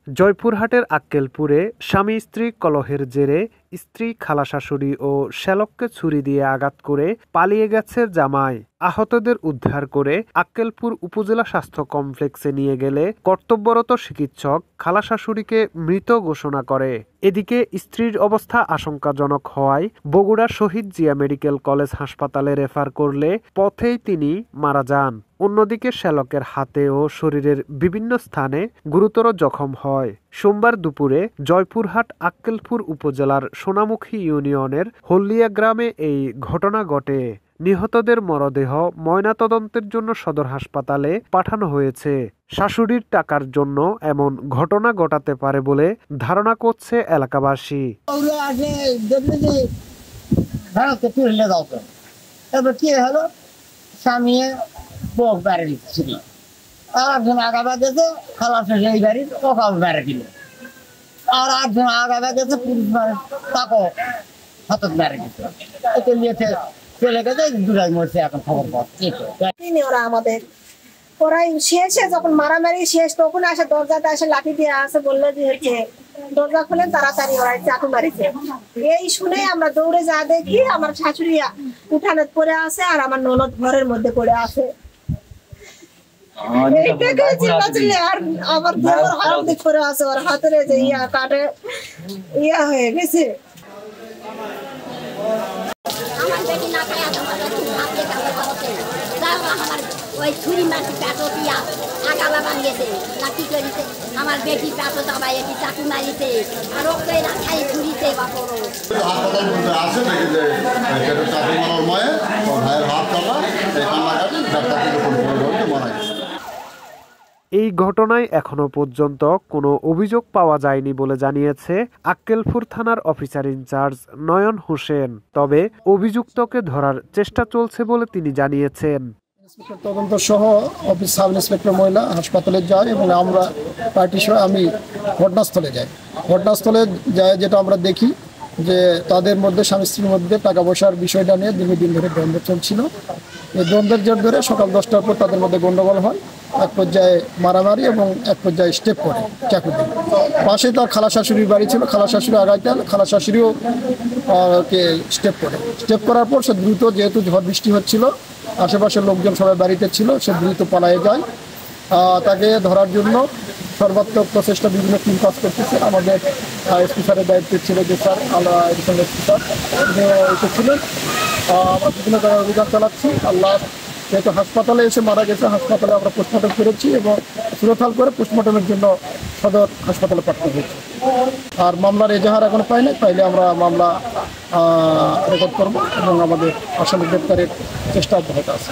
জয়পুরহাটের আক্কেলপুরে স্বামী স্ত্রী কলহের জেরে স্ত্রী, খালা শাশুড়ি ও শ্যালককে ছুরি দিয়ে আঘাত করে পালিয়ে গেছে জামাই। আহতদের উদ্ধার করে আক্কেলপুর উপজেলা স্বাস্থ্য কমপ্লেক্সে নিয়ে গেলে কর্তব্যরত চিকিৎসক খালা শাশুড়িকে মৃত ঘোষণা করে। এদিকে স্ত্রীর অবস্থা আশঙ্কাজনক হওয়ায় বগুড়া শহীদ জিয়া মেডিকেল কলেজ হাসপাতালে রেফার করলে পথেই তিনি মারা যান। অন্যদিকে শ্যালকের হাতে ও শরীরের বিভিন্ন স্থানে গুরুতর জখম হয়। সোমবার দুপুরে জয়পুরহাট আক্কেলপুর উপজেলার সোনামুখী ইউনিয়নের হল্লিয়া গ্রামে এই ঘটনা ঘটে। নিহতদের মরদেহ ময়নাতদন্তের জন্য সদর হাসপাতালে পাঠানো হয়েছে। শাশুড়ির টাকার জন্য এমন ঘটনা ঘটাতে পারে বলে ধারণা করছে এলাকাবাসী। বক বেড়ে দিচ্ছিল আর একজন আগাবা গেছে খালাস এই বাড়ির ওকাল বেড়ে দিল আর একজন আগাবা গেছে পুলিশ তাকে হাতত বেড়ে দিত এতে নিয়েছে চলে গেছে দুটাই মরছে এখন খবর পাচ্ছি। ওরা আমাদের ওরাই শেষে যখন মারামারি শেষ তখন আসে দরজাতে আসে লাঠি দিয়ে আসে বললো যে হচ্ছে দরজা খুলে তাড়াতাড়ি ওরা চাকু মারিছে। এই শুনে আমরা দৌড়ে যা দেখি আমার শাশুড়ি উঠানে পড়ে আছে আর আমার ননদ ঘরের মধ্যে পড়ে আছে। আর আমার দেবর হাত দিয়ে পড়ে আছে, ওর হাতের যে ইয়া কাটে ইয়া হয়ে গেছে। ওই ছুরি মারছি পেটো দিয়া আগালা বানিয়েছে লাঠি করেছে আমার বেটি পেটো দাবাই এটি চাকু মারিছে আর ওকে রাখাই ছুরিতে বাপরো হাসপাতাল মধ্যে আছে নাকি যে পেটো চাকু মারার ময়ে ওর ভাইয়ের হাত কাটা এই কান্নাকাটি ডাক্তার থেকে ফোন করে মারা গেছে। এই ঘটনায় এখনো পর্যন্ত কোনো অভিযোগ পাওয়া যায়নি বলে জানিয়েছে আক্কেলপুর থানার অফিসার ইনচার্জ নয়ন হোসেন। তবে অভিযুক্তকে ধরার চেষ্টা চলছে বলে তিনি জানিয়েছেন। তদন্ত সহ অফিস সাব ইন্সপেক্টর মহিলা হাসপাতালে যায় এবং আমরা পার্টি সহ আমি ঘটনাস্থলে যাই। ঘটনাস্থলে যায় যেটা আমরা দেখি যে তাদের মধ্যে স্বামী স্ত্রীর মধ্যে টাকা পয়সার বিষয়টা নিয়ে দীর্ঘদিন ধরে দ্বন্দ্ব চলছিল। এই দ্বন্দ্বের জের ধরে সকাল 10টার পর তাদের মধ্যে গণ্ডগোল হয়, এক পর্যায়ে মারামারি এবং এক পর্যায়ে স্টেপ করে চাকু দিয়ে। পাশে তার খালা শাশুড়ির বাড়ি ছিল, খালা শাশুড়ি আগাইতে খালা শাশুড়িও কে স্টেপ করার পর সে দ্রুত, যেহেতু ঝড় বৃষ্টি হচ্ছিল আশেপাশের লোকজন সবাই বাড়িতে ছিল, সে দ্রুত পালিয়ে যায়। তাকে ধরার জন্য সর্বাত্মক প্রচেষ্টা বিভিন্ন টিম কাজ করতেছে। আমাদের এসপি স্যারের দায়িত্বে ছিল যে স্যার এসপি স্যার ছিলেন। আমরা বিভিন্ন জায়গায় অভিযান চালাচ্ছি। আল্লাহ যেহেতু হাসপাতালে এসে মারা গেছে, হাসপাতালে আমরা পোস্টমর্টম করেছি এবং সুরতাল করে পোস্টমর্টমের জন্য সদর হাসপাতালে পাঠানো হয়েছে। আর মামলার এজাহার এখন পাইলে আমরা মামলা রেকর্ড করবো এবং আমাদের আসামি গ্রেপ্তারের চেষ্টা অব্যাহত আছে।